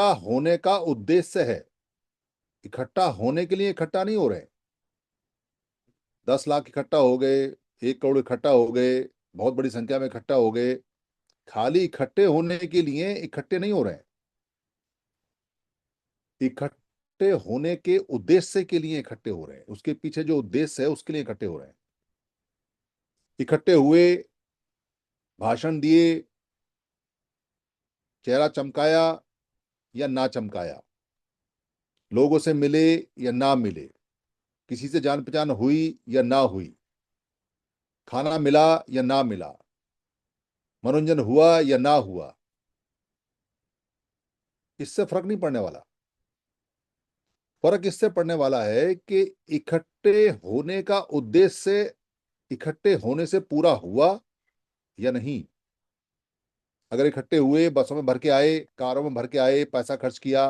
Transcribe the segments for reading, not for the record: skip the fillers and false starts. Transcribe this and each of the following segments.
इकट्ठा होने का उद्देश्य है। इकट्ठा होने के लिए इकट्ठा नहीं हो रहे हैं। 10 लाख इकट्ठा हो गए, 1 करोड़ इकट्ठा हो गए, बहुत बड़ी संख्या में इकट्ठा हो गए। खाली इकट्ठे होने के लिए इकट्ठे नहीं हो रहे हैं। इकट्ठे होने के उद्देश्य के लिए इकट्ठे हो रहे हैं। उसके पीछे जो उद्देश्य है उसके लिए इकट्ठे हो रहे हैं। इकट्ठे हुए, भाषण दिए, चेहरा चमकाया या ना चमकाया, लोगों से मिले या ना मिले, किसी से जान पहचान हुई या ना हुई, खाना मिला या ना मिला, मनोरंजन हुआ या ना हुआ, इससे फर्क नहीं पड़ने वाला। फर्क इससे पड़ने वाला है कि इकट्ठे होने का उद्देश्य इकट्ठे होने से पूरा हुआ या नहीं। अगर इकट्ठे हुए, बसों में भर के आए, कारों में भर के आए, पैसा खर्च किया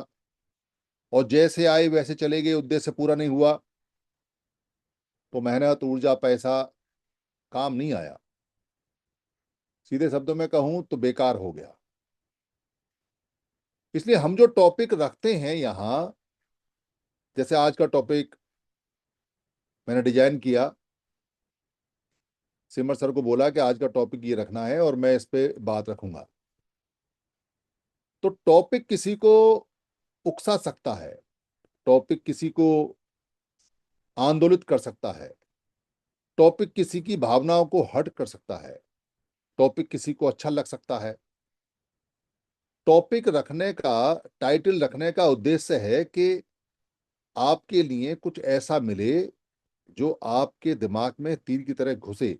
और जैसे आए वैसे चले गए, उद्देश्य पूरा नहीं हुआ, तो मेहनत, ऊर्जा, पैसा काम नहीं आया। सीधे शब्दों में कहूं तो बेकार हो गया। इसलिए हम जो टॉपिक रखते हैं यहां, जैसे आज का टॉपिक मैंने डिजाइन किया, सिमर सर को बोला कि आज का टॉपिक ये रखना है और मैं इस पे बात रखूंगा। तो टॉपिक किसी को उकसा सकता है, टॉपिक किसी को आंदोलित कर सकता है, टॉपिक किसी की भावनाओं को हर्ट कर सकता है, टॉपिक किसी को अच्छा लग सकता है। टॉपिक रखने का, टाइटल रखने का उद्देश्य है कि आपके लिए कुछ ऐसा मिले जो आपके दिमाग में तीर की तरह घुसे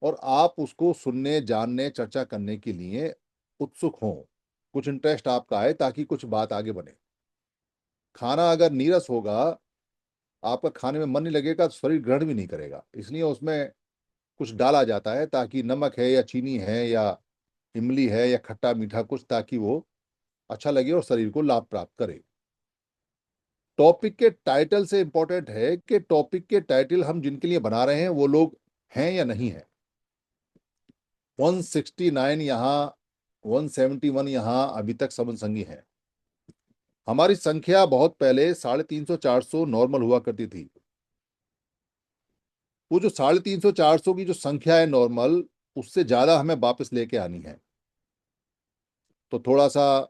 और आप उसको सुनने, जानने, चर्चा करने के लिए उत्सुक हों, कुछ इंटरेस्ट आपका आए ताकि कुछ बात आगे बढ़े। खाना अगर नीरस होगा, आपका खाने में मन नहीं लगेगा तो शरीर ग्रहण भी नहीं करेगा। इसलिए उसमें कुछ डाला जाता है ताकि नमक है या चीनी है या इमली है या खट्टा मीठा कुछ, ताकि वो अच्छा लगे और शरीर को लाभ प्राप्त करे। टॉपिक के टाइटल से इंपॉर्टेंट है कि टॉपिक के टाइटल हम जिनके लिए बना रहे हैं वो लोग हैं या नहीं है। 169 यहाँ, 171 यहाँ अभी तक समन संगी है। हमारी संख्या बहुत पहले 350 400 नॉर्मल हुआ करती थी। वो जो 350 400 की जो संख्या है नॉर्मल, उससे ज्यादा हमें वापस लेके आनी है। तो थोड़ा सा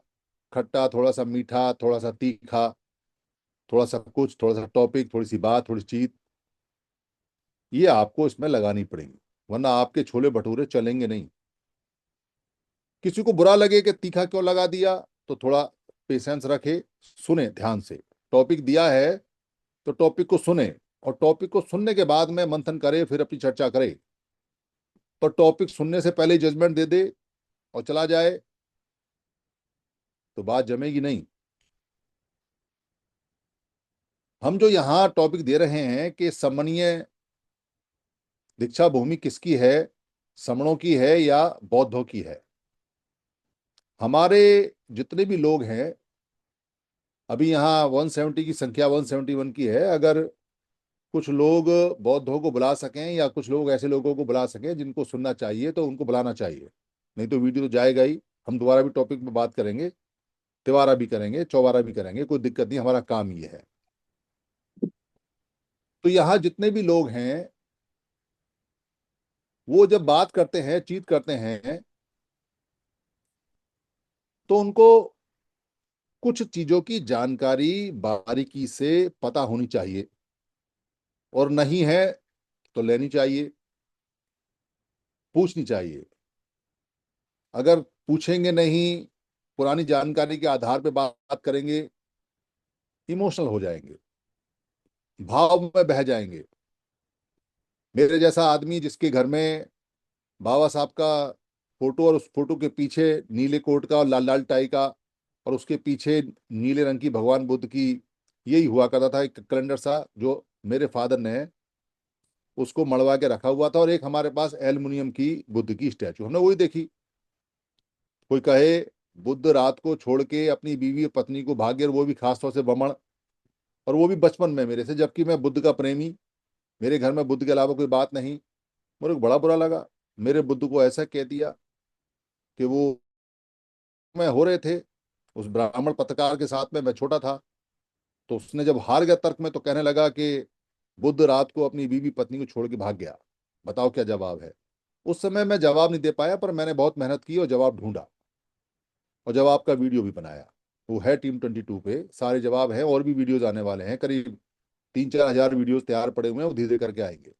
खट्टा, थोड़ा सा मीठा, थोड़ा सा तीखा, थोड़ा सा कुछ, थोड़ा सा टॉपिक, थोड़ी सी बात, थोड़ी चीज, ये आपको इसमें लगानी पड़ेगी, वरना आपके छोले भटूरे चलेंगे नहीं। किसी को बुरा लगे कि तीखा क्यों लगा दिया, तो थोड़ा पेशेंस रखे, सुने ध्यान से। टॉपिक दिया है तो टॉपिक को सुने, और टॉपिक को सुनने के बाद में मंथन करे, फिर अपनी चर्चा करे। तो टॉपिक सुनने से पहले जजमेंट दे दे और चला जाए तो बात जमेगी नहीं। हम जो यहाँ टॉपिक दे रहे हैं कि समन्वय दीक्षा भूमि किसकी है, समणों की है या बौद्धों की है। हमारे जितने भी लोग हैं, अभी यहाँ 170 की संख्या 171 की है। अगर कुछ लोग बौद्धों को बुला सकें या कुछ लोग ऐसे लोगों को बुला सकें जिनको सुनना चाहिए तो उनको बुलाना चाहिए, नहीं तो वीडियो तो जाएगा ही। हम दोबारा भी टॉपिक में बात करेंगे, तिवारा भी करेंगे, चौबारा भी करेंगे, कोई दिक्कत नहीं, हमारा काम ये है। तो यहाँ जितने भी लोग हैं वो जब बात करते हैं, चीत करते हैं, तो उनको कुछ चीजों की जानकारी बारीकी से पता होनी चाहिए, और नहीं है तो लेनी चाहिए, पूछनी चाहिए। अगर पूछेंगे नहीं, पुरानी जानकारी के आधार पे बात करेंगे, इमोशनल हो जाएंगे, भाव में बह जाएंगे। मेरे जैसा आदमी जिसके घर में बाबा साहब का फोटो और उस फोटो के पीछे नीले कोट का और लाल लाल टाई का, और उसके पीछे नीले रंग की भगवान बुद्ध की, यही हुआ करता था एक कैलेंडर सा, जो मेरे फादर ने उसको मड़वा के रखा हुआ था। और एक हमारे पास एल्युमिनियम की बुद्ध की स्टैचू, हमने वही देखी। कोई कहे बुद्ध रात को छोड़ के अपनी बीवी और पत्नी को भाग गए, और वो भी खास तौर से बमण, और वो भी बचपन में मेरे से, जबकि मैं बुद्ध का प्रेमी, मेरे घर में बुद्ध के अलावा कोई बात नहीं। मेरे को बड़ा बुरा लगा, मेरे बुद्ध को ऐसा कह दिया कि वो में हो रहे थे उस ब्राह्मण पत्रकार के साथ में मैं छोटा था, तो उसने जब हार गया तर्क में तो कहने लगा कि बुद्ध रात को अपनी बीवी पत्नी को छोड़ के भाग गया, बताओ क्या जवाब है। उस समय मैं जवाब नहीं दे पाया, पर मैंने बहुत मेहनत की और जवाब ढूंढा, और जवाब का वीडियो भी बनाया। वो है Team22 पे, सारे जवाब हैं, और भी वीडियोज आने वाले हैं, करीब 3-4 हजार वीडियोज तैयार पड़े हुए हैं, वो धीरे धीरे करके आएंगे।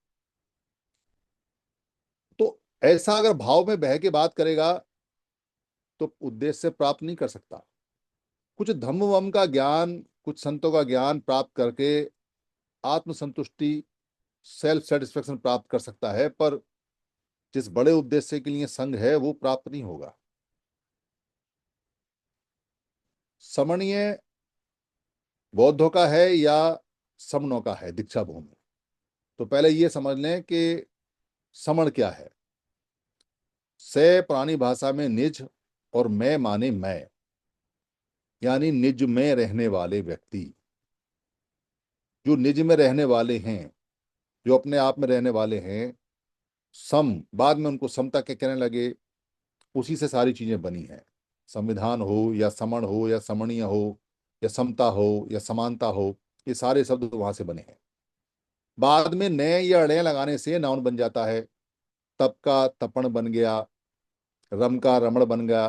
तो ऐसा अगर भाव में बह के बात करेगा तो उद्देश्य से प्राप्त नहीं कर सकता। कुछ धम्म वम का ज्ञान, कुछ संतों का ज्ञान प्राप्त करके आत्मसंतुष्टि, सेल्फ सेटिस्फेक्शन प्राप्त कर सकता है, पर जिस बड़े उद्देश्य के लिए संघ है वो प्राप्त नहीं होगा। समणीय बौद्धों का है या समणों का है दीक्षा भूमि? तो पहले ये समझ लें कि समण क्या है। से पुरानी भाषा में निज और मैं माने मैं, यानी निज में रहने वाले व्यक्ति, जो निज में रहने वाले हैं, जो अपने आप में रहने वाले हैं। सम, बाद में उनको समता के कहने लगे, उसी से सारी चीजें बनी हैं। संविधान हो या समण हो या समणीय हो या समता हो या समानता हो, ये सारे शब्द वहां से बने हैं। बाद में नए या अड़े लगाने से नाउन बन जाता है। तप का तपण बन गया, रम का रमण बन गया,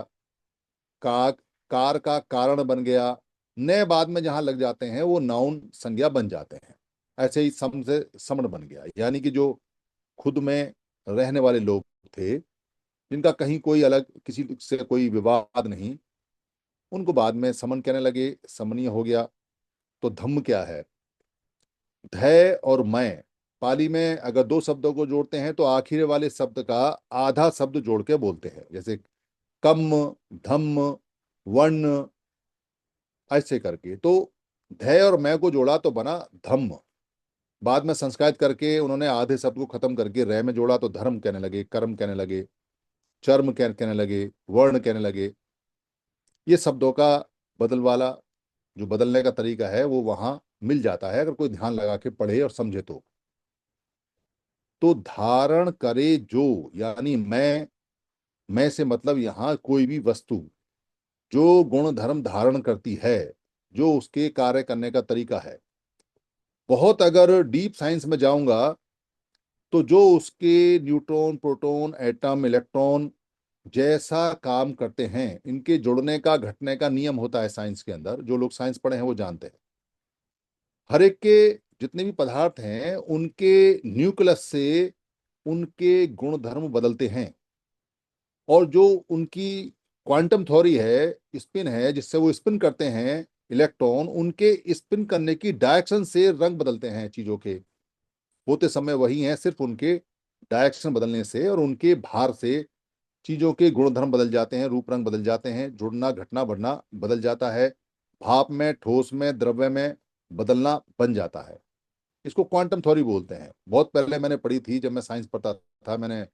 का कार का कारण बन गया। नए बाद में जहां लग जाते हैं वो नाउन संज्ञा बन जाते हैं। ऐसे ही सम से समण बन गया, यानी कि जो खुद में रहने वाले लोग थे, जिनका कहीं कोई अलग किसी से कोई विवाद नहीं, उनको बाद में समन कहने लगे, समनीय हो गया। तो धम्म क्या है? धै और मैं, पाली में अगर दो शब्दों को जोड़ते हैं तो आखिर वाले शब्द का आधा शब्द जोड़ के बोलते हैं, जैसे कम, धम्म, वर्ण, ऐसे करके। तो धै और मैं को जोड़ा तो बना धम्म। बाद में संस्कृत करके उन्होंने आधे शब्द को खत्म करके रै में जोड़ा तो धर्म कहने लगे, कर्म कहने लगे, चर्म कहने लगे, वर्ण कहने लगे। ये शब्दों का बदल वाला जो बदलने का तरीका है वो वहां मिल जाता है, अगर कोई ध्यान लगा के पढ़े और समझे तो धारण करे जो, यानी मैं से मतलब यहां कोई भी वस्तु जो गुण धर्म धारण करती है, जो उसके कार्य करने का तरीका है। बहुत अगर डीप साइंस में जाऊंगा तो जो उसके न्यूट्रॉन, प्रोटॉन, एटम, इलेक्ट्रॉन जैसा काम करते हैं, इनके जुड़ने का घटने का नियम होता है साइंस के अंदर। जो लोग साइंस पढ़े हैं वो जानते हैं। हर एक के जितने भी पदार्थ हैं उनके न्यूक्लियस से उनके गुण धर्म बदलते हैं, और जो उनकी क्वांटम थ्योरी है, स्पिन है, जिससे वो स्पिन करते हैं इलेक्ट्रॉन, उनके स्पिन करने की डायरेक्शन से रंग बदलते हैं चीजों के। होते समय वही है, सिर्फ उनके डायरेक्शन बदलने से और उनके भार से चीजों के गुणधर्म बदल जाते हैं, रूप रंग बदल जाते हैं, जुड़ना घटना बढ़ना बदल जाता है, भाप में, ठोस में, द्रव्य में बदलना बन जाता है। इसको क्वांटम थ्योरी बोलते हैं। बहुत पहले मैंने पढ़ी थी जब मैं साइंस पढ़ता था। मैंने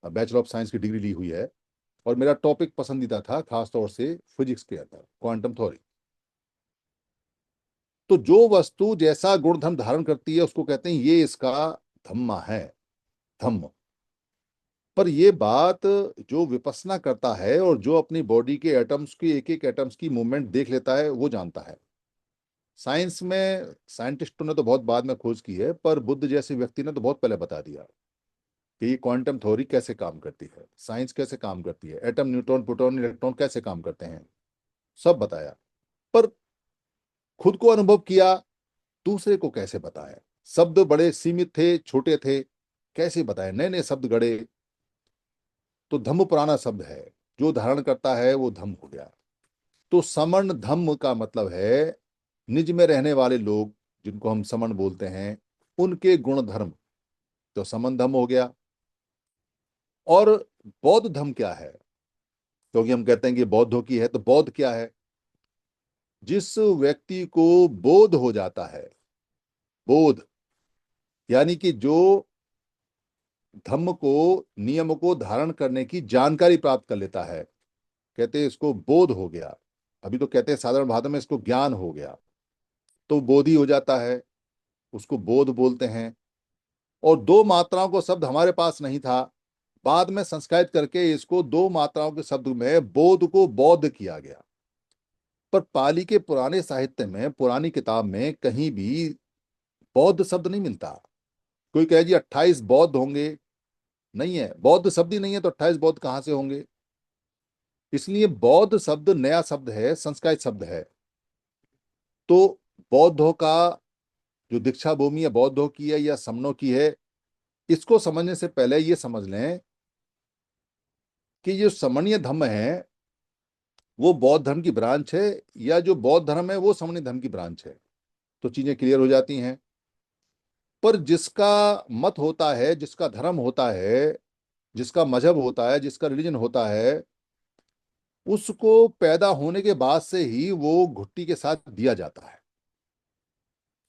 बैचलर ऑफ साइंस की डिग्री ली हुई है, और मेरा टॉपिक पसंदीदा था खासतौर से फिजिक्स के अंदर क्वांटम थ्योरी। तो जो वस्तु जैसा गुणधर्म धारण करती है उसको कहते हैं ये इसका धम्मा है, धम्म। पर ये बात जो विपස්සना करता है और जो अपनी बॉडी के एटम्स की एक एक एटम्स की मूवमेंट देख लेता है वो जानता है। साइंस में साइंटिस्टों ने तो बहुत बाद में खोज की है, पर बुद्ध जैसे व्यक्ति ने तो बहुत पहले बता दिया कि ये क्वांटम थ्योरी कैसे काम करती है, साइंस कैसे काम करती है, एटम, न्यूट्रॉन, प्रोटॉन, इलेक्ट्रॉन कैसे काम करते हैं, सब बताया। पर खुद को अनुभव किया, दूसरे को कैसे बताएं? शब्द बड़े सीमित थे, छोटे थे, कैसे बताएं? नए नए शब्द गढ़े। तो धम्म पुराना शब्द है, जो धारण करता है वो धम्म हो गया। तो समण धम्म का मतलब है निज में रहने वाले लोग, जिनको हम समण बोलते हैं, उनके गुण धर्म, तो समन धम्म हो गया। और बौद्ध धम्म क्या है? क्योंकि हम कहते हैं कि बौद्धों की है, तो बौद्ध क्या है? जिस व्यक्ति को बोध हो जाता है, बोध यानी कि जो धम्म को, नियम को धारण करने की जानकारी प्राप्त कर लेता है, कहते हैं इसको बोध हो गया। अभी तो कहते हैं साधारण भाषा में इसको ज्ञान हो गया, तो बोधि हो जाता है, उसको बोध बोलते हैं। और दो मात्राओं को शब्द हमारे पास नहीं था, बाद में संस्कृत करके इसको दो मात्राओं के शब्द में बोध को बौद्ध किया गया। पर पाली के पुराने साहित्य में, पुरानी किताब में कहीं भी बौद्ध शब्द नहीं मिलता। कोई कहे जी 28 बौद्ध होंगे, नहीं है, बौद्ध शब्द ही नहीं है तो 28 बौद्ध कहां से होंगे। इसलिए बौद्ध शब्द नया शब्द है, संस्कृत शब्द है। तो बौद्धों का जो दीक्षा भूमि है बौद्धों की है या समनों की है, इसको समझने से पहले ये समझ लें कि जो समणीय धर्म है वो बौद्ध धर्म की ब्रांच है, या जो बौद्ध धर्म है वो समणीय धर्म की ब्रांच है। तो चीजें क्लियर हो जाती हैं। पर जिसका मत होता है, जिसका धर्म होता है, जिसका मजहब होता है, जिसका रिलीजन होता है, उसको पैदा होने के बाद से ही वो घुट्टी के साथ दिया जाता है।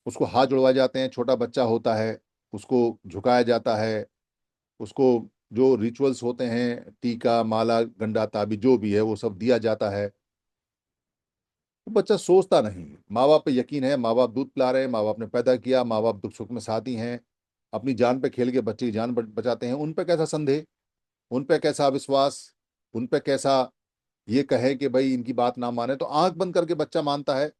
उसको हाथ जुड़वाए जाते हैं, छोटा बच्चा होता है उसको झुकाया जाता है, उसको जो रिचुअल्स होते हैं, टीका माला गंडा ताबी जो भी है वो सब दिया जाता है। वो बच्चा सोचता नहीं, माँ बाप पे यकीन है, माँ बाप दूध पिला रहे हैं, माँ बाप ने पैदा किया, माँ बाप दुख सुख में साथी हैं, अपनी जान पे खेल के बच्चे की जान बचाते हैं। उन पे कैसा संदेह, उन पे कैसा अविश्वास, उन पे कैसा ये कहे कि भाई इनकी बात ना माने। तो आंख बंद करके बच्चा मानता है।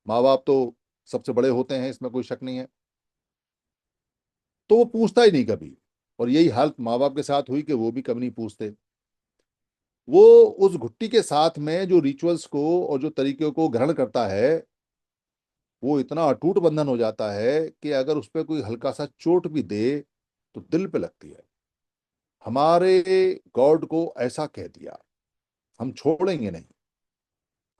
माँ बाप तो सबसे बड़े होते हैं, इसमें कोई शक नहीं है। तो वो पूछता ही नहीं कभी। और यही हालत माँ बाप के साथ हुई कि वो भी कभी नहीं पूछते। वो उस घुट्टी के साथ में जो रिचुअल्स को और जो तरीके को ग्रहण करता है, वो इतना अटूट बंधन हो जाता है कि अगर उस पर कोई हल्का सा चोट भी दे तो दिल पे लगती है। हमारे गॉड को ऐसा कह दिया, हम छोड़ेंगे नहीं।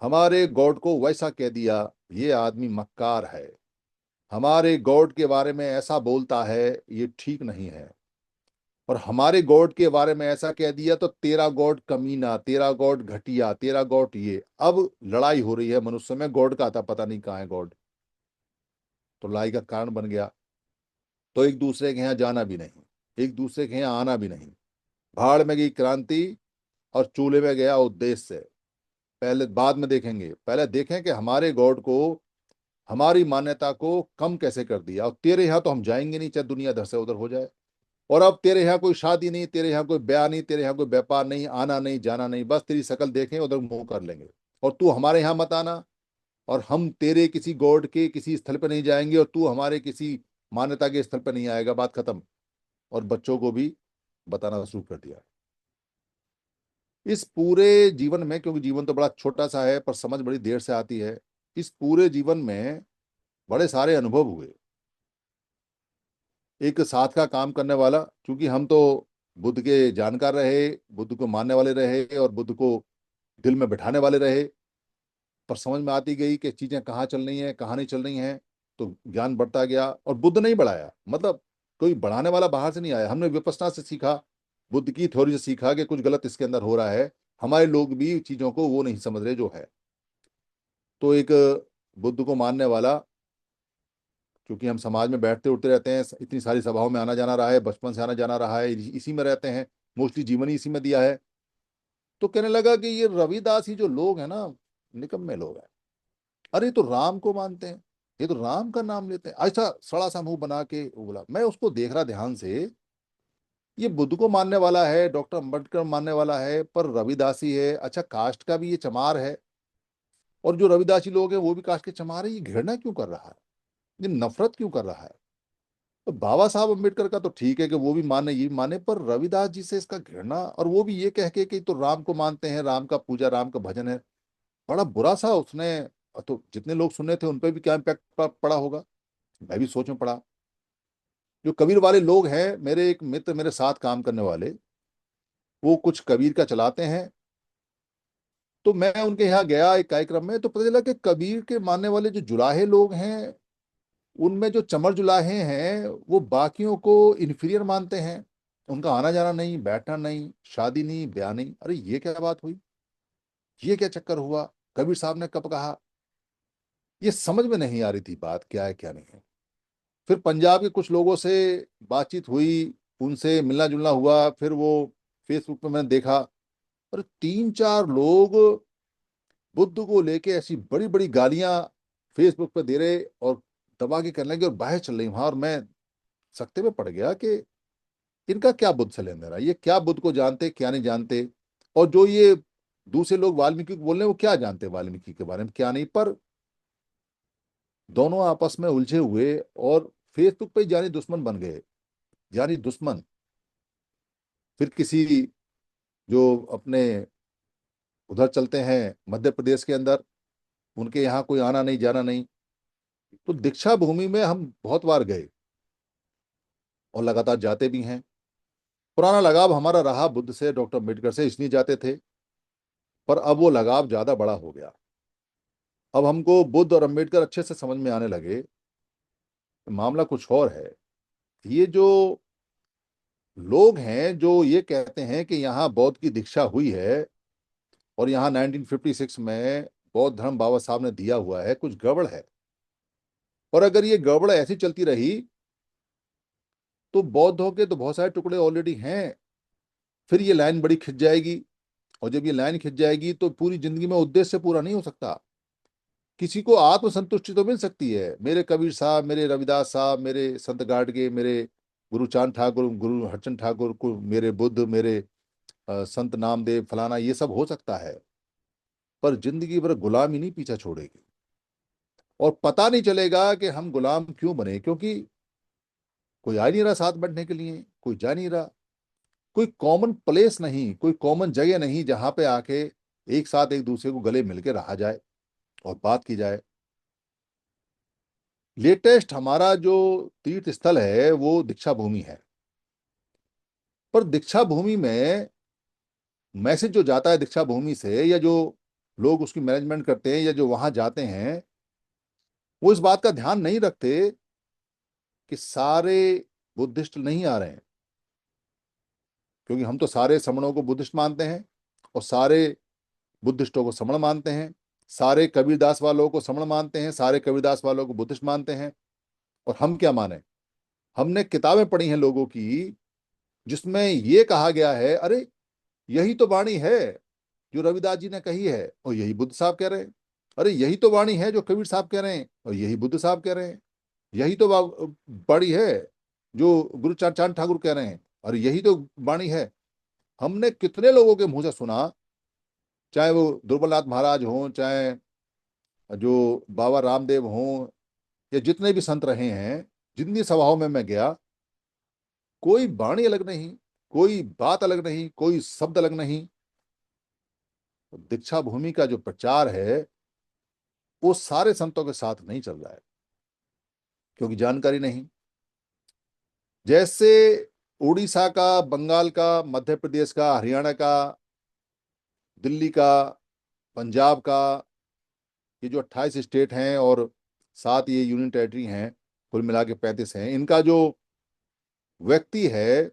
हमारे गॉड को वैसा कह दिया, ये आदमी मक्कार है। हमारे गॉड के बारे में ऐसा बोलता है, ये ठीक नहीं है। और हमारे गॉड के बारे में ऐसा कह दिया तो तेरा गॉड कमीना, तेरा गॉड घटिया, तेरा गॉड ये। अब लड़ाई हो रही है मनुष्य में, गॉड का आता पता नहीं कहाँ है गॉड। तो लड़ाई का कारण बन गया। तो एक दूसरे के यहाँ जाना भी नहीं, एक दूसरे के यहाँ आना भी नहीं। भाड़ में गई क्रांति और चूल्हे में गया उद्देश्य से। पहले बाद में देखेंगे, पहले देखें कि हमारे गॉड को, हमारी मान्यता को कम कैसे कर दिया। और तेरे यहाँ तो हम जाएंगे नहीं, चाहे दुनिया इधर से उधर हो जाए। और अब तेरे यहाँ कोई शादी नहीं, तेरे यहाँ कोई ब्याह नहीं, तेरे यहाँ कोई व्यापार नहीं, आना नहीं जाना नहीं, बस तेरी शक्ल देखें उधर मुंह कर लेंगे। और तू हमारे यहाँ मत आना, और हम तेरे किसी गॉड के किसी स्थल पर नहीं जाएंगे, और तू हमारे किसी मान्यता के स्थल पर नहीं आएगा, बात खत्म। और बच्चों को भी बताना शुरू कर दिया। इस पूरे जीवन में, क्योंकि जीवन तो बड़ा छोटा सा है पर समझ बड़ी देर से आती है, इस पूरे जीवन में बड़े सारे अनुभव हुए। एक साथ का काम करने वाला, क्योंकि हम तो बुद्ध के जानकार रहे, बुद्ध को मानने वाले रहे और बुद्ध को दिल में बिठाने वाले रहे। पर समझ में आती गई कि चीजें कहाँ चल रही हैं, कहाँ नहीं चल रही हैं। तो ज्ञान बढ़ता गया। और बुद्ध नहीं बढ़ाया, मतलब कोई बढ़ाने वाला बाहर से नहीं आया, हमने विपස්සना से सीखा, बुद्ध की थ्योरी से सीखा कि कुछ गलत इसके अंदर हो रहा है। हमारे लोग भी चीजों को वो नहीं समझ रहे जो है। तो एक बुद्ध को मानने वाला, क्योंकि हम समाज में बैठते उठते रहते हैं, इतनी सारी सभाओं में आना जाना रहा है, बचपन से आना जाना रहा है, इसी में रहते हैं, मोस्टली जीवन ही इसी में दिया है। तो कहने लगा कि ये रविदास ही जो लोग हैं ना, निकम्मे लोग हैं। अरे तो राम को मानते हैं, ये तो राम का नाम लेते हैं, ऐसा सड़ा सा मुंह बना के वो बोला। मैं उसको देख रहा ध्यान से, ये बुद्ध को मानने वाला है, डॉक्टर अम्बेडकर मानने वाला है, पर रविदासी है, अच्छा कास्ट का भी ये चमार है। और जो रविदासी लोग हैं वो भी कास्ट के चमार है। ये घृणा क्यों कर रहा है, ये नफरत क्यों कर रहा है। तो बाबा साहब अम्बेडकर का तो ठीक है कि वो भी माने, ये भी माने, पर रविदास जी से इसका घृणा, और वो भी ये कह के कि तो राम को मानते हैं, राम का पूजा, राम का भजन है। बड़ा बुरा सा उसने। तो जितने लोग सुने थे उन पे भी क्या इम्पैक्ट पड़ा होगा, मैं भी सोच में पड़ा। जो कबीर वाले लोग हैं, मेरे एक मित्र मेरे साथ काम करने वाले, वो कुछ कबीर का चलाते हैं। तो मैं उनके यहाँ गया एक कार्यक्रम में, तो पता चला कि कबीर के मानने वाले जो जुलाहे लोग हैं, उनमें जो चमर जुलाहे हैं वो बाकियों को इन्फीरियर मानते हैं। उनका आना जाना नहीं, बैठना नहीं, शादी नहीं, ब्याह नहीं। अरे ये क्या बात हुई, ये क्या चक्कर हुआ, कबीर साहब ने कब कहा। ये समझ में नहीं आ रही थी बात क्या है क्या नहीं है। फिर पंजाब के कुछ लोगों से बातचीत हुई, उनसे मिलना जुलना हुआ। फिर वो फेसबुक पे मैंने देखा, और 3-4 लोग बुद्ध को लेके ऐसी बड़ी बड़ी गालियां फेसबुक पे दे रहे और दबा के करने लगे, और बहस चल रही वहां। और मैं सकते में पड़ गया कि इनका क्या बुद्ध से लेन देना, ये क्या बुद्ध को जानते क्या नहीं जानते। और जो ये दूसरे लोग वाल्मीकि को बोल रहे हैं, वो क्या जानते हैं वाल्मीकि के बारे में, क्या नहीं, पर दोनों आपस में उलझे हुए और फेसबुक पे जानी दुश्मन बन गए, यानी दुश्मन। फिर किसी जो अपने उधर चलते हैं मध्य प्रदेश के अंदर, उनके यहाँ कोई आना नहीं जाना नहीं। तो दीक्षा भूमि में हम बहुत बार गए और लगातार जाते भी हैं। पुराना लगाव हमारा रहा बुद्ध से, डॉक्टर अम्बेडकर से, इसलिए जाते थे। पर अब वो लगाव ज्यादा बड़ा हो गया। अब हमको बुद्ध और अम्बेडकर अच्छे से समझ में आने लगे। मामला कुछ और है। ये जो लोग हैं जो ये कहते हैं कि यहाँ बौद्ध की दीक्षा हुई है और यहाँ 1956 में बौद्ध धर्म बाबा साहब ने दिया हुआ है, कुछ गड़बड़ है। और अगर ये गड़बड़ ऐसी चलती रही तो बौद्धों के तो बहुत सारे टुकड़े ऑलरेडी हैं। फिर ये लाइन बड़ी खिंच जाएगी, और जब ये लाइन खिंच जाएगी तो पूरी जिंदगी में उद्देश्य पूरा नहीं हो सकता। किसी को आत्मसंतुष्टि तो मिल सकती है, मेरे कबीर साहब, मेरे रविदास साहब, मेरे संत गाडगे, मेरे गुरु चांद ठाकुर, गुरु हरचंद ठाकुर को, मेरे बुद्ध, मेरे संत नामदेव, फलाना, ये सब हो सकता है। पर जिंदगी भर गुलामी नहीं पीछा छोड़ेगी। और पता नहीं चलेगा कि हम गुलाम क्यों बने, क्योंकि कोई आ नहीं रहा साथ बैठने के लिए, कोई जा नहीं रहा। कोई कॉमन प्लेस नहीं, कोई कॉमन जगह नहीं जहां पे आके एक साथ एक दूसरे को गले मिलके रहा जाए और बात की जाए। लेटेस्ट हमारा जो तीर्थ स्थल है वो दीक्षा भूमि है। पर दीक्षा भूमि में मैसेज जो जाता है दीक्षा भूमि से, या जो लोग उसकी मैनेजमेंट करते हैं या जो वहां जाते हैं, वो इस बात का ध्यान नहीं रखते कि सारे बुद्धिस्ट नहीं आ रहे हैं। क्योंकि हम तो सारे श्रमणों को बुद्धिस्ट मानते हैं और सारे बुद्धिस्टों को श्रमण मानते हैं, सारे कबीरदास वालों को श्रमण मानते हैं, सारे कबीरदास वालों को बुद्धिस्ट मानते हैं। और हम क्या माने? हमने किताबें पढ़ी हैं लोगों की जिसमें यह कहा गया है, अरे यही तो वाणी है जो रविदास जी ने कही है और यही बुद्ध साहब कह रहे हैं। अरे यही तो वाणी है जो कबीर साहब कह रहे हैं और यही बुद्ध साहब कह रहे हैं। यही तो वाणी है जो गुरु चांद चांद ठाकुर कह रहे हैं, और यही तो वाणी है। हमने कितने लोगों के मुंह से सुना, चाहे वो दुर्बलनाथ महाराज हों, चाहे जो बाबा रामदेव हों, या जितने भी संत रहे हैं, जितनी सभाओं में मैं गया, कोई वाणी अलग नहीं, कोई बात अलग नहीं, कोई शब्द अलग नहीं। दीक्षा भूमि का जो प्रचार है वो सारे संतों के साथ नहीं चल रहा है, क्योंकि जानकारी नहीं। जैसे उड़ीसा का, बंगाल का, मध्य प्रदेश का, हरियाणा का, दिल्ली का, पंजाब का, ये जो 28 स्टेट हैं और 7 ये यूनियन टेरिटरी हैं, कुल मिला के 35 हैं, इनका जो व्यक्ति है,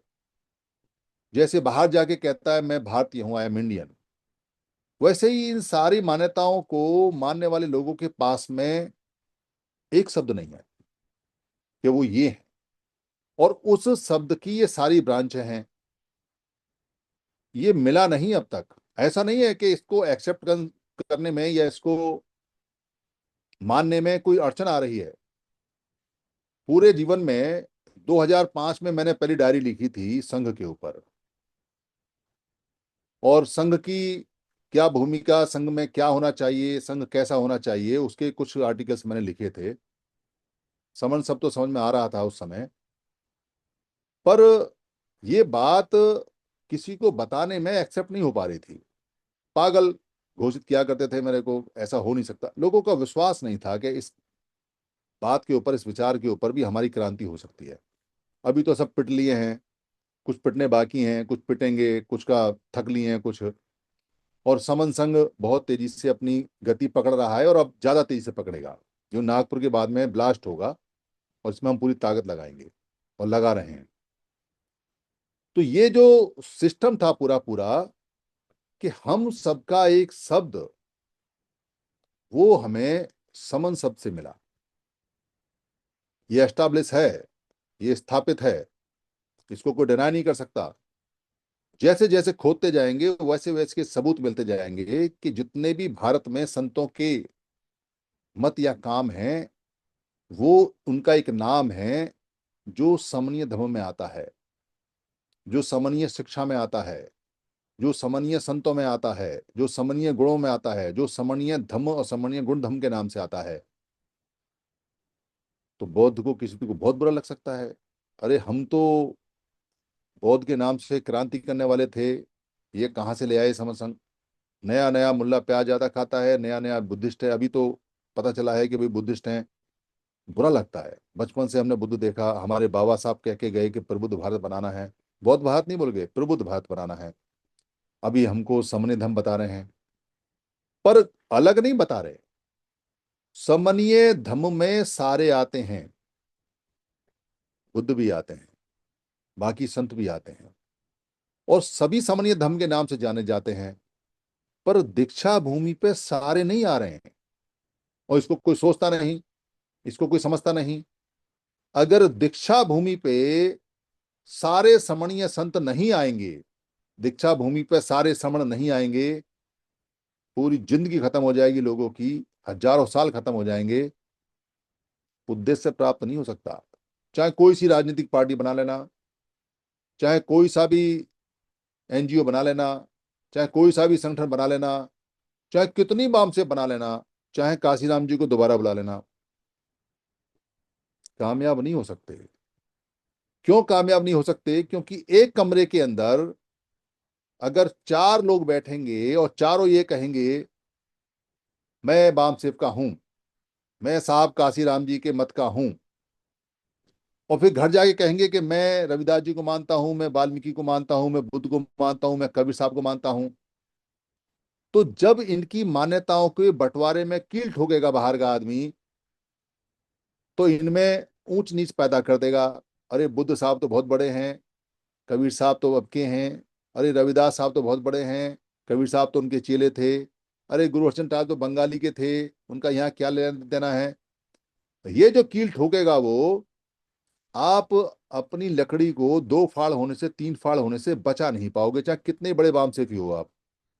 जैसे बाहर जाके कहता है मैं भारतीय हूं, आई एम इंडियन, वैसे ही इन सारी मान्यताओं को मानने वाले लोगों के पास में एक शब्द नहीं है कि वो ये है। और उस शब्द की ये सारी ब्रांचें हैं, ये मिला नहीं अब तक। ऐसा नहीं है कि इसको एक्सेप्ट करने में या इसको मानने में कोई अड़चन आ रही है। पूरे जीवन में 2005 में मैंने पहली डायरी लिखी थी संघ के ऊपर, और संघ की क्या भूमिका, संघ में क्या होना चाहिए, संघ कैसा होना चाहिए, उसके कुछ आर्टिकल्स मैंने लिखे थे। समझ सब तो समझ में आ रहा था उस समय, पर ये बात किसी को बताने में एक्सेप्ट नहीं हो पा रही थी। पागल घोषित किया करते थे मेरे को, ऐसा हो नहीं सकता। लोगों का विश्वास नहीं था कि इस बात के ऊपर, इस विचार के ऊपर भी हमारी क्रांति हो सकती है। अभी तो सब पिट लिए हैं, कुछ पिटने बाकी हैं, कुछ पिटेंगे, कुछ का थक लिए हैं कुछ। और समन संघ बहुत तेजी से अपनी गति पकड़ रहा है और अब ज्यादा तेजी से पकड़ेगा, जो नागपुर के बाद में ब्लास्ट होगा, और इसमें हम पूरी ताकत लगाएंगे और लगा रहे हैं। तो ये जो सिस्टम था पूरा पूरा, कि हम सबका एक शब्द, वो हमें समन शब्द से मिला। ये एस्टैब्लिश है, ये स्थापित है, इसको कोई डिनाई नहीं कर सकता। जैसे जैसे खोदते जाएंगे वैसे वैसे के सबूत मिलते जाएंगे कि जितने भी भारत में संतों के मत या काम हैं, वो उनका एक नाम है जो समनीय धर्म में आता है, जो समनीय शिक्षा में आता है, जो समन्वय संतों में आता है, जो समन्वय गुणों में आता है, जो समन्वय धम्म और समन्वय गुण धम्म के नाम से आता है, तो बौद्ध को किसी को बहुत बुरा लग सकता है। अरे हम तो बौद्ध के नाम से क्रांति करने वाले थे, ये कहाँ से ले आए समझ संग। नया नया मुल्ला प्याज ज्यादा खाता है, नया नया बुद्धिस्ट है, अभी तो पता चला है कि भाई बुद्धिस्ट हैं। बुरा लगता है। बचपन से हमने बुद्ध देखा, हमारे बाबा साहब कह के गए कि प्रबुद्ध भारत बनाना है। बौद्ध भारत नहीं बोल गए, प्रबुद्ध भारत बनाना है। अभी हमको समन्वय धर्म बता रहे हैं, पर अलग नहीं बता रहे। समन्वय धर्म में सारे आते हैं, बुद्ध भी आते हैं, बाकी संत भी आते हैं, और सभी समन्वय धर्म के नाम से जाने जाते हैं। पर दीक्षा भूमि पे सारे नहीं आ रहे हैं, और इसको कोई सोचता नहीं, इसको कोई समझता नहीं। अगर दीक्षा भूमि पे सारे समणीय संत नहीं आएंगे, दीक्षा भूमि पे सारे समण नहीं आएंगे, पूरी जिंदगी खत्म हो जाएगी लोगों की, हजारों साल खत्म हो जाएंगे, उद्देश्य प्राप्त नहीं हो सकता। चाहे कोई सी राजनीतिक पार्टी बना लेना, चाहे कोई सा भी एनजीओ बना लेना, चाहे कोई सा भी संगठन बना लेना, चाहे कितनी बाम से बना लेना, चाहे काशीराम जी को दोबारा बुला लेना, कामयाब नहीं हो सकते। क्यों कामयाब नहीं हो सकते? क्योंकि एक कमरे के अंदर अगर चार लोग बैठेंगे और चारों ये कहेंगे मैं बाम सेव का हूं, मैं साहब काशीराम जी के मत का हूं, और फिर घर जाके कहेंगे कि मैं रविदास जी को मानता हूं, मैं वाल्मीकि को मानता हूं, मैं बुद्ध को मानता हूं, मैं कबीर साहब को मानता हूं, तो जब इनकी मान्यताओं के बंटवारे में कील ठोकेगा बाहर का आदमी, तो इनमें ऊंच नीच पैदा कर देगा। अरे बुद्ध साहब तो बहुत बड़े हैं, कबीर साहब तो अब के हैं, अरे रविदास साहब तो बहुत बड़े हैं, कबीर साहब तो उनके चेले थे, अरे गुरुवचन साहब तो बंगाली के थे, उनका यहाँ क्या लेना देना है। ये जो कील ठोकेगा वो, आप अपनी लकड़ी को दो फाड़ होने से, तीन फाड़ होने से बचा नहीं पाओगे, चाहे कितने बड़े वामसेफी हो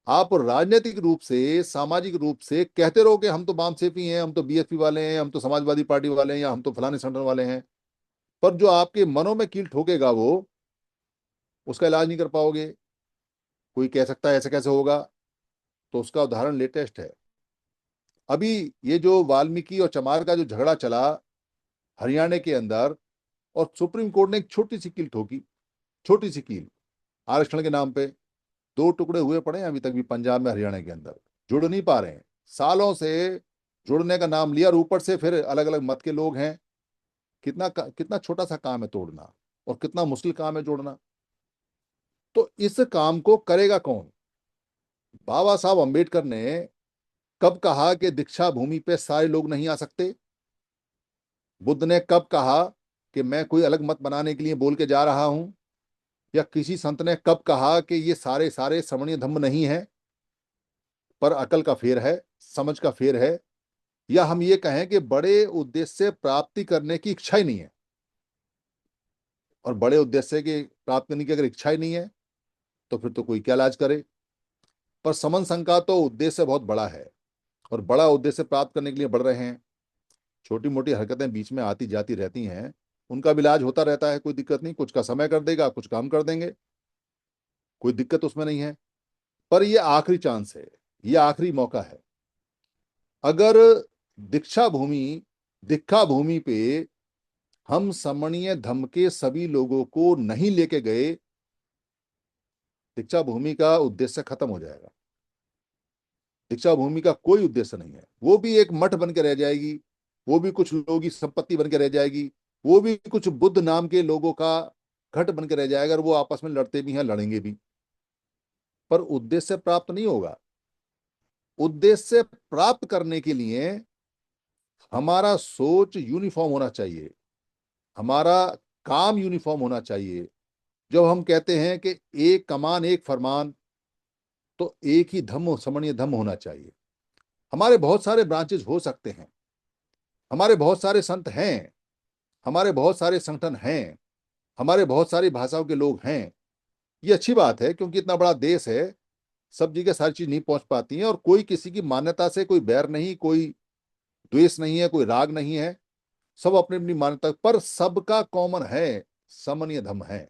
आप राजनीतिक रूप से, सामाजिक रूप से कहते रहो कि हम तो वामसेफी हैं, हम तो बीएसपी वाले हैं, हम तो समाजवादी पार्टी वाले हैं, या हम तो फलाने संगठन वाले हैं, पर जो आपके मनों में कील ठोकेगा वो, उसका इलाज नहीं कर पाओगे। कोई कह सकता है ऐसे कैसे होगा, तो उसका उदाहरण लेटेस्ट है। अभी ये जो वाल्मीकि और चमार का जो झगड़ा चला हरियाणा के अंदर, और सुप्रीम कोर्ट ने एक छोटी सी कील ठोकी, छोटी सी कील, आरक्षण के नाम पे। दो टुकड़े हुए पड़े हैं अभी तक भी पंजाब में, हरियाणा के अंदर जुड़ नहीं पा रहे हैं, सालों से जुड़ने का नाम लिया, और ऊपर से फिर अलग अलग मत के लोग हैं। कितना छोटा सा काम है तोड़ना, और कितना मुश्किल काम है जोड़ना। तो इस काम को करेगा कौन? बाबा साहब अंबेडकर ने कब कहा कि दीक्षा भूमि पे सारे लोग नहीं आ सकते? बुद्ध ने कब कहा कि मैं कोई अलग मत बनाने के लिए बोल के जा रहा हूं? या किसी संत ने कब कहा कि ये सारे सारे श्रवणीय धम्म नहीं है, पर अकल का फेर है, समझ का फेर है? या हम ये कहें कि बड़े उद्देश्य से प्राप्ति करने की इच्छा ही नहीं है, और बड़े उद्देश्य की प्राप्त करने की अगर इच्छा ही नहीं है, तो फिर तो कोई क्या इलाज करे। पर समन संघ का तो उद्देश्य बहुत बड़ा है, और बड़ा उद्देश्य प्राप्त करने के लिए बढ़ रहे हैं। छोटी मोटी हरकतें बीच में आती जाती रहती हैं, उनका भी इलाज होता रहता है, कोई दिक्कत नहीं। कुछ का समय कर देगा, कुछ काम कर देंगे, कोई दिक्कत उसमें नहीं है। पर ये आखिरी चांस है, ये आखिरी मौका है। अगर दीक्षा भूमि दीक्षा भूमि पे हम समणीय धम्म के सभी लोगों को नहीं लेके गए, दीक्षा भूमि का उद्देश्य खत्म हो जाएगा। दीक्षा भूमि का कोई उद्देश्य नहीं है, वो भी एक मठ बन के रह जाएगी, वो भी कुछ लोगों की संपत्ति बन के रह जाएगी, वो भी कुछ बुद्ध नाम के लोगों का घट बन के रह जाएगा, और वो आपस में लड़ते भी हैं, लड़ेंगे भी, पर उद्देश्य प्राप्त नहीं होगा। उद्देश्य प्राप्त करने के लिए हमारा सोच यूनिफॉर्म होना चाहिए, हमारा काम यूनिफॉर्म होना चाहिए। जब हम कहते हैं कि एक कमान एक फरमान, तो एक ही धम्म, समन्वय धम्म होना चाहिए। हमारे बहुत सारे ब्रांचेस हो सकते हैं, हमारे बहुत सारे संत हैं, हमारे बहुत सारे संगठन हैं, हमारे बहुत सारी भाषाओं के लोग हैं। ये अच्छी बात है, क्योंकि इतना बड़ा देश है, सब जगह सारी चीज नहीं पहुंच पाती है, और कोई किसी की मान्यता से कोई बैर नहीं, कोई द्वेष नहीं है, कोई राग नहीं है। सब अपनी अपनी मान्यता, पर सबका कॉमन है, समन्वय धम्म है।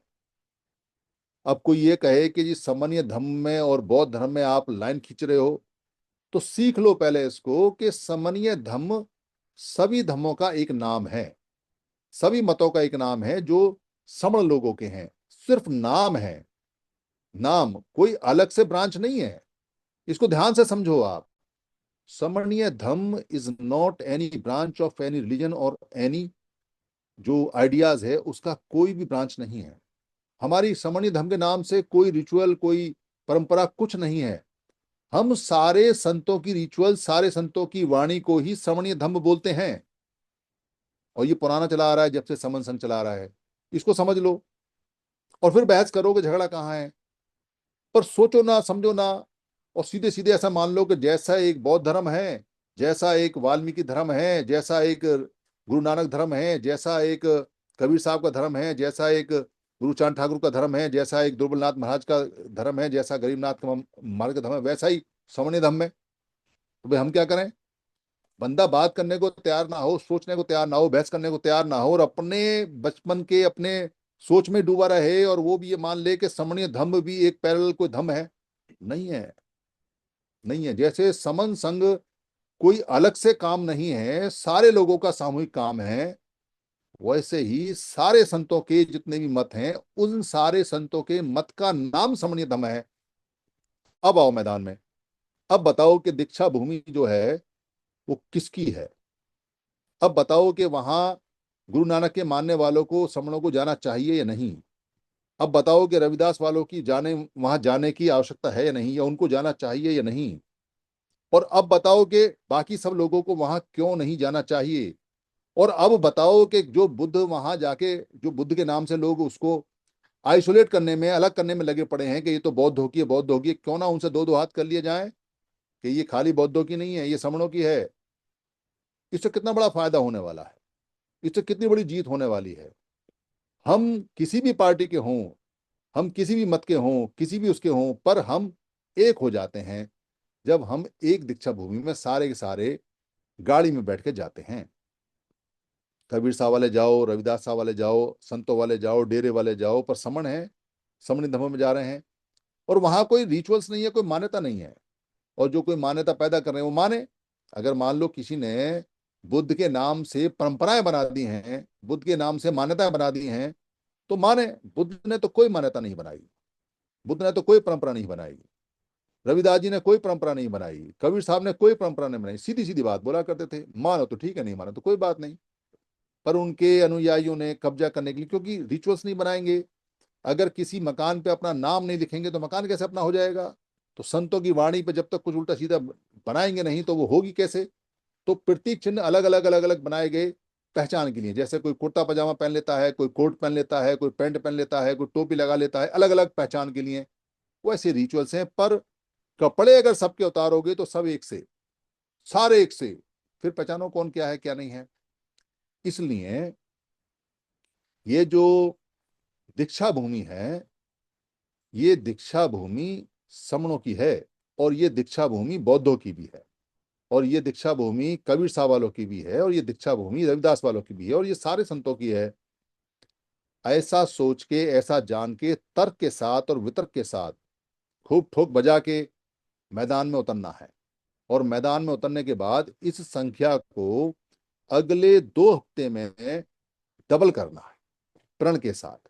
अब कोई ये कहे कि जी समन्वय धर्म में और बौद्ध धर्म में आप लाइन खींच रहे हो, तो सीख लो पहले इसको कि समन्वय धर्म सभी धर्मों का एक नाम है, सभी मतों का एक नाम है जो समण लोगों के हैं, सिर्फ नाम है। नाम, कोई अलग से ब्रांच नहीं है। इसको ध्यान से समझो आप। समन्वय धर्म is not any branch of any religion और एनी जो आइडियाज है उसका कोई भी ब्रांच नहीं है। हमारी समन्वय धर्म के नाम से कोई रिचुअल, कोई परंपरा कुछ नहीं है। हम सारे संतों की रिचुअल, सारे संतों की वाणी को ही समन्वय धर्म बोलते हैं। और ये पुराना चला आ रहा है, जब से समन संघ चला आ रहा है। इसको समझ लो और फिर बहस करो कि झगड़ा कहाँ है। पर सोचो ना, समझो ना, और सीधे सीधे ऐसा मान लो कि जैसा एक बौद्ध धर्म है, जैसा एक वाल्मीकि धर्म है, जैसा एक गुरु नानक धर्म है, जैसा एक कबीर साहब का धर्म है, जैसा एक गुरु चांद ठाकुर का धर्म है, जैसा एक दुर्बलनाथ महाराज का धर्म है, जैसा गरीबनाथ का मार्ग का धर्म है, वैसा ही समन्वय धर्म है। तो भाई हम क्या करें? बंदा बात करने को तैयार ना हो, सोचने को तैयार ना हो, बहस करने को तैयार ना हो, और अपने बचपन के अपने सोच में डूबा रहे, और वो भी ये मान ले कि समन्वय धर्म भी एक पैरेलल कोई धर्म है। नहीं है, नहीं है। जैसे समन संघ कोई अलग से काम नहीं है, सारे लोगों का सामूहिक काम है, वैसे ही सारे संतों के जितने भी मत हैं, उन सारे संतों के मत का नाम समन्वय धर्म है। अब आओ मैदान में। अब बताओ कि दीक्षा भूमि जो है वो किसकी है? अब बताओ कि वहां गुरु नानक के मानने वालों को, समणों को जाना चाहिए या नहीं? अब बताओ कि रविदास वालों की वहां जाने की आवश्यकता है या नहीं, या उनको जाना चाहिए या नहीं? और अब बताओ कि बाकी सब लोगों को वहां क्यों नहीं जाना चाहिए? और अब बताओ कि जो बुद्ध वहां जाके, जो बुद्ध के नाम से लोग उसको आइसोलेट करने में, अलग करने में लगे पड़े हैं कि ये तो बौद्ध होगी है, बौद्ध होगी है, क्यों ना उनसे दो दो हाथ कर लिए जाए कि ये खाली बौद्धों की नहीं है, ये समणों की है। इससे कितना बड़ा फायदा होने वाला है, इससे कितनी बड़ी जीत होने वाली है। हम किसी भी पार्टी के हों, हम किसी भी मत के हों, किसी भी उसके हों, पर हम एक हो जाते हैं जब हम एक दीक्षा भूमि में सारे के सारे गाड़ी में बैठ के जाते हैं। कबीर साहब वाले जाओ, रविदास साहब वाले जाओ, संतों वाले जाओ, डेरे वाले जाओ, पर समण है, समण धर्म में जा रहे हैं। और वहां कोई रिचुअल्स नहीं है, कोई मान्यता नहीं है। और जो कोई मान्यता पैदा कर रहे हैं वो माने। अगर मान लो किसी ने बुद्ध के नाम से परंपराएं बना दी हैं, बुद्ध के नाम से मान्यताएं बना दी हैं, तो माने। बुद्ध ने तो कोई मान्यता नहीं बनाई, बुद्ध ने तो कोई परंपरा नहीं बनाई, रविदास जी ने कोई परंपरा नहीं बनाई, कबीर साहब ने कोई परंपरा नहीं बनाई। सीधी सीधी बात बोला करते थे, मानो तो ठीक है, नहीं मानो तो कोई बात नहीं। पर उनके अनुयायियों ने कब्जा करने के लिए, क्योंकि रिचुअल्स नहीं बनाएंगे, अगर किसी मकान पे अपना नाम नहीं लिखेंगे तो मकान कैसे अपना हो जाएगा? तो संतों की वाणी पे जब तक कुछ उल्टा सीधा बनाएंगे नहीं तो वो होगी कैसे? तो प्रतीक चिन्ह अलग अलग अलग अलग बनाए गए पहचान के लिए। जैसे कोई कुर्ता पजामा पहन लेता है, कोई कोट पहन लेता है, कोई पैंट पहन लेता है, कोई टोपी लगा लेता है, अलग अलग पहचान के लिए। वैसे रिचुअल्स हैं, पर कपड़े अगर सबके उतारोगे तो सब एक से, सारे एक से, फिर पहचानो कौन क्या है क्या नहीं है। इसलिए ये जो दीक्षा भूमि है, ये दीक्षा भूमि समणों की है, और ये दीक्षा भूमि बौद्धों की भी है, और ये दीक्षा भूमि कबीर साहब वालों की भी है, और ये दीक्षा भूमि रविदास वालों की भी है, और ये सारे संतों की है। ऐसा सोच के, ऐसा जान के, तर्क के साथ और वितर्क के साथ खूब ठोक बजा के मैदान में उतरना है। और मैदान में उतरने के बाद इस संख्या को अगले 2 हफ्ते में डबल करना है, प्रण के साथ।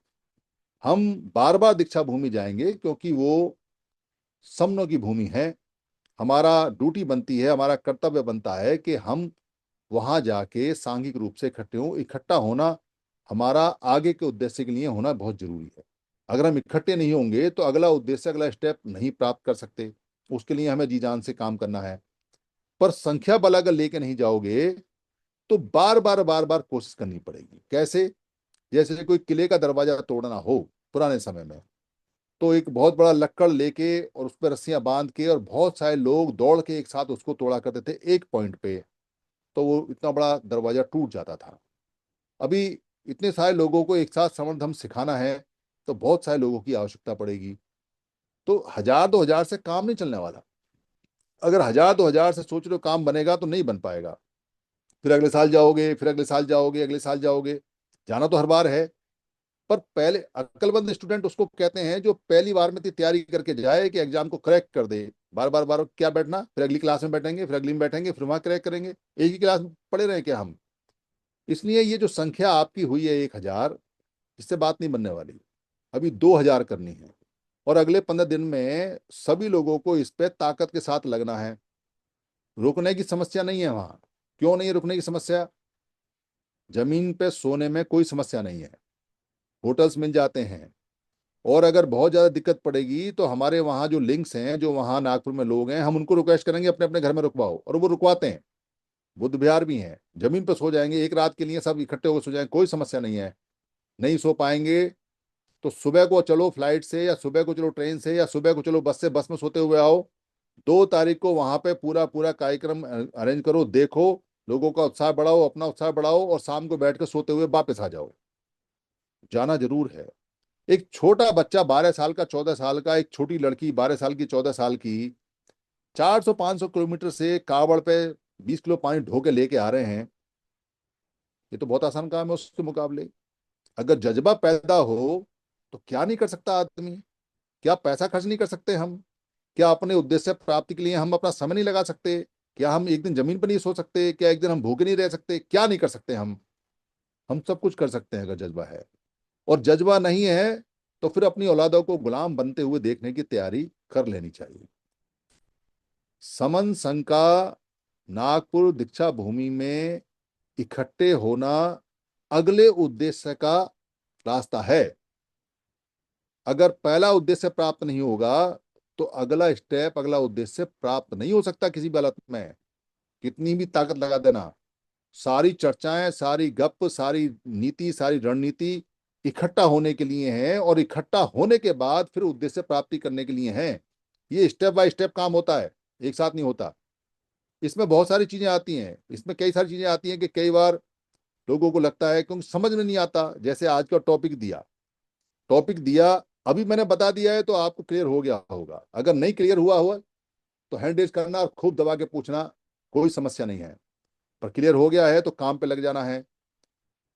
हम बार बार दीक्षा भूमि जाएंगे क्योंकि वो समनों की भूमि है। हमारा ड्यूटी बनती है, हमारा कर्तव्य बनता है कि हम वहां जाके सांघिक रूप से इकट्ठे हों। इकट्ठा होना हमारा आगे के उद्देश्य के लिए होना बहुत जरूरी है। अगर हम इकट्ठे नहीं होंगे तो अगला उद्देश्य, अगला स्टेप नहीं प्राप्त कर सकते। उसके लिए हमें जी जान से काम करना है। पर संख्या बल अगर लेके नहीं जाओगे तो बार बार बार बार कोशिश करनी पड़ेगी। कैसे? जैसे कोई किले का दरवाजा तोड़ना हो पुराने समय में, तो एक बहुत बड़ा लक्कड़ लेके और उस पर रस्सियां बांध के और बहुत सारे लोग दौड़ के एक साथ उसको तोड़ा करते थे एक पॉइंट पे, तो वो इतना बड़ा दरवाजा टूट जाता था। अभी इतने सारे लोगों को एक साथ समर्थन सिखाना है तो बहुत सारे लोगों की आवश्यकता पड़ेगी। तो 1000 2000 से काम नहीं चलने वाला। अगर 1000 2000 से सोच रहे हो काम बनेगा तो नहीं बन पाएगा। फिर अगले साल जाओगे, फिर अगले साल जाओगे, अगले साल जाओगे, जाना तो हर बार है, पर पहले अक्लमंद स्टूडेंट उसको कहते हैं जो पहली बार में तैयारी करके जाए कि एग्जाम को क्रैक कर दे। बार बार बार क्या बैठना, फिर अगली क्लास में बैठेंगे, फिर अगली में बैठेंगे, फिर वहां क्रैक करेंगे। एक ही क्लास में पढ़े रहे क्या हम? इसलिए ये जो संख्या आपकी हुई है 1,000, इससे बात नहीं बनने वाली। अभी 2,000 करनी है, और अगले 15 दिन में सभी लोगों को इस पे ताकत के साथ लगना है। रुकने की समस्या नहीं है वहां। क्यों नहीं है रुकने की समस्या? जमीन पे सोने में कोई समस्या नहीं है, होटल्स मिल जाते हैं। और अगर बहुत ज्यादा दिक्कत पड़ेगी तो हमारे वहाँ जो लिंक्स हैं, जो वहाँ नागपुर में लोग हैं, हम उनको रिक्वेस्ट करेंगे अपने अपने घर में रुकवाओ, और वो रुकवाते हैं। बुद्ध विहार भी हैं, जमीन पर सो जाएंगे, एक रात के लिए सब इकट्ठे होकर सो जाएंगे, कोई समस्या नहीं है। नहीं सो पाएंगे तो सुबह को चलो फ्लाइट से, या सुबह को चलो ट्रेन से, या सुबह को चलो बस से, बस में सोते हुए आओ। 2 तारीख को वहां पे पूरा पूरा कार्यक्रम अरेंज करो, देखो, लोगों का उत्साह बढ़ाओ, अपना उत्साह बढ़ाओ, और शाम को बैठ कर सोते हुए वापस आ जाओ। जाना जरूर है। एक छोटा बच्चा 12 साल का, 14 साल का, एक छोटी लड़की 12 साल की, 14 साल की, 400-500 किलोमीटर से कावड़ पे 20 किलो पानी ढो के लेके आ रहे हैं। ये तो बहुत आसान काम है उसके मुकाबले। अगर जज्बा पैदा हो तो क्या नहीं कर सकता आदमी? क्या पैसा खर्च नहीं कर सकते हम? क्या अपने उद्देश्य प्राप्ति के लिए हम अपना समय नहीं लगा सकते? क्या हम एक दिन जमीन पर नहीं सो सकते? क्या एक दिन हम भूखे नहीं रह सकते? क्या नहीं कर सकते हम सब कुछ कर सकते हैं अगर जज्बा है। और जज्बा नहीं है तो फिर अपनी औलादों को गुलाम बनते हुए देखने की तैयारी कर लेनी चाहिए। समन संघ का नागपुर दीक्षा भूमि में इकट्ठे होना अगले उद्देश्य का रास्ता है। अगर पहला उद्देश्य प्राप्त नहीं होगा तो अगला स्टेप, अगला उद्देश्य प्राप्त नहीं हो सकता किसी भी हालत में। कितनी भी ताकत लगा देना, सारी चर्चाएं, सारी गप, सारी नीति, सारी रणनीति इकट्ठा होने के लिए है, और इकट्ठा होने के बाद फिर उद्देश्य प्राप्ति करने के लिए है। ये स्टेप बाय स्टेप काम होता है, एक साथ नहीं होता। इसमें बहुत सारी चीजें आती हैं, इसमें कई सारी चीजें आती हैं कि कई बार लोगों को लगता है क्योंकि समझ में नहीं आता। जैसे आज का टॉपिक दिया, अभी मैंने बता दिया है तो आपको क्लियर हो गया होगा। अगर नहीं क्लियर हुआ हुआ तो हैंड रेज करना और खूब दबा के पूछना, कोई समस्या नहीं है। पर क्लियर हो गया है तो काम पे लग जाना है।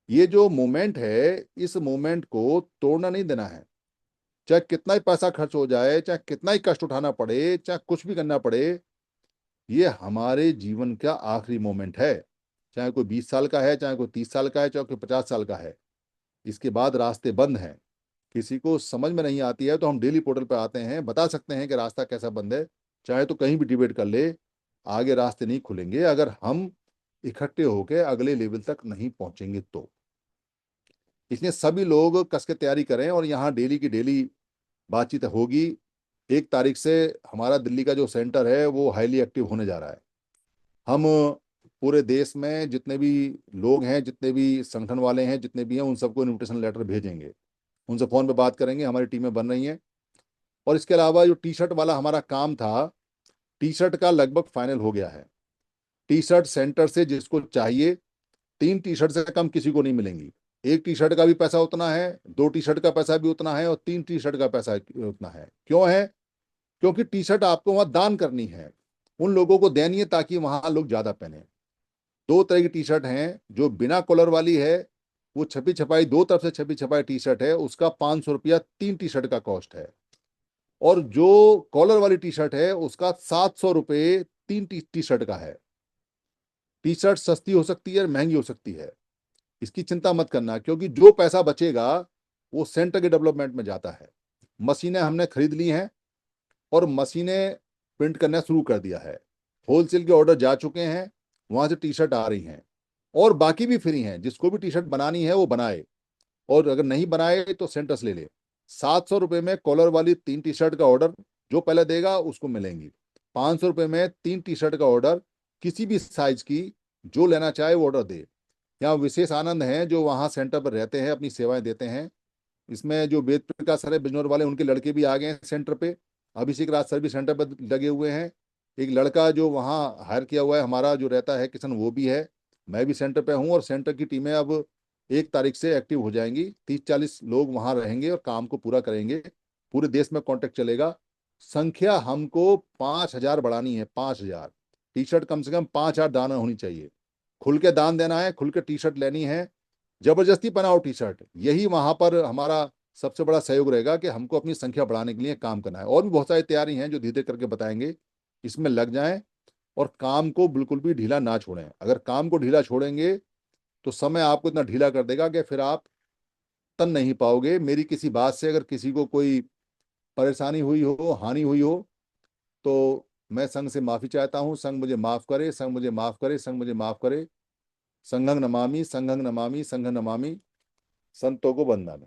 ये जो मोमेंट है, इस मोमेंट को तोड़ना नहीं देना है। चाहे कितना ही पैसा खर्च हो जाए, चाहे कितना ही कष्ट उठाना पड़े, चाहे कुछ भी करना पड़े, ये हमारे जीवन का आखिरी मोमेंट है। चाहे कोई 20 साल का है, चाहे कोई 30 साल का है, चाहे कोई 50 साल का है। इसके बाद रास्ते बंद हैं। किसी को समझ में नहीं आती है तो हम डेली पोर्टल पर आते हैं, बता सकते हैं कि रास्ता कैसा बंद है। चाहे तो कहीं भी डिबेट कर ले, आगे रास्ते नहीं खुलेंगे अगर हम इकट्ठे होकर अगले लेवल तक नहीं पहुंचेंगे तो। इसलिए सभी लोग कस के तैयारी करें, और यहाँ डेली की डेली बातचीत होगी। 1 तारीख से हमारा दिल्ली का जो सेंटर है वो हाईली एक्टिव होने जा रहा है। हम पूरे देश में जितने भी लोग हैं, जितने भी संगठन वाले हैं, जितने भी हैं, उन सबको इनविटेशन लेटर भेजेंगे। उनसे फोन पे बात करेंगे, हमारी टीमें बन रही हैं। और इसके अलावा जो टी शर्ट वाला हमारा काम था, टी शर्ट का लगभग फाइनल हो गया है। टी शर्ट सेंटर से जिसको चाहिए, 3 टी शर्ट से कम किसी को नहीं मिलेंगी। एक टी शर्ट का भी पैसा उतना है, 2 टी शर्ट का पैसा भी उतना है, और 3 टी शर्ट का पैसा उतना है। क्यों है? क्योंकि टी शर्ट आपको वहां दान करनी है, उन लोगों को देनी है ताकि वहां लोग ज्यादा पहने। 2 तरह की टी शर्ट हैं, जो बिना कॉलर वाली है, वो छपी छपाई, 2 तरफ से छपी छपाई टी शर्ट है, उसका 500 रुपया 3 टी शर्ट का कॉस्ट है। और जो कॉलर वाली टी शर्ट है उसका 700 रुपये 3 टी शर्ट का है। टी शर्ट सस्ती हो सकती है, महंगी हो सकती है, इसकी चिंता मत करना, क्योंकि जो पैसा बचेगा वो सेंटर के डेवलपमेंट में जाता है। मशीनें हमने खरीद ली हैं, और मशीनें प्रिंट करना शुरू कर दिया है। होलसेल के ऑर्डर जा चुके हैं, वहां से टी शर्ट आ रही हैं। और बाकी भी फ्री हैं, जिसको भी टी शर्ट बनानी है वो बनाए, और अगर नहीं बनाए तो सेंटर से ले ले। 700 रुपये में कॉलर वाली 3 टी शर्ट का ऑर्डर जो पहले देगा उसको मिलेंगी। 500 रुपये में 3 टी शर्ट का ऑर्डर, किसी भी साइज की, जो लेना चाहे वो ऑर्डर दे। यहाँ विशेष आनंद है जो वहाँ सेंटर पर रहते हैं, अपनी सेवाएं देते हैं। इसमें जो वेद प्रकाश सर है बिजनौर वाले, उनके लड़के भी आ गए हैं सेंटर पे। अभिषेक राज सर भी सेंटर पर लगे हुए हैं। एक लड़का जो वहाँ हायर किया हुआ है हमारा जो रहता है किशन, वो भी है। मैं भी सेंटर पे हूँ, और सेंटर की टीमें अब 1 तारीख से एक्टिव हो जाएंगी। 30-40 लोग वहाँ रहेंगे और काम को पूरा करेंगे। पूरे देश में कॉन्टेक्ट चलेगा। संख्या हमको 5,000 बढ़ानी है, 5,000 टी शर्ट, कम से कम 5,000 दाना होनी चाहिए। खुल के दान देना है, खुल के टी शर्ट लेनी है। जबरदस्ती पहनाओ टी शर्ट, यही वहां पर हमारा सबसे बड़ा सहयोग रहेगा कि हमको अपनी संख्या बढ़ाने के लिए काम करना है। और भी बहुत सारी तैयारी हैं जो धीरे धीरे करके बताएंगे, इसमें लग जाएं और काम को बिल्कुल भी ढीला ना छोड़ें। अगर काम को ढीला छोड़ेंगे तो समय आपको इतना ढीला कर देगा कि फिर आप तन नहीं पाओगे। मेरी किसी बात से अगर किसी को कोई परेशानी हुई हो, हानि हुई हो, तो मैं संघ से माफी चाहता हूं। संघ मुझे माफ करे, संघ मुझे माफ करे, संघ मुझे माफ करे। संघं नमामि, संघं नमामि, संघं नमामि, संतों को वंदना।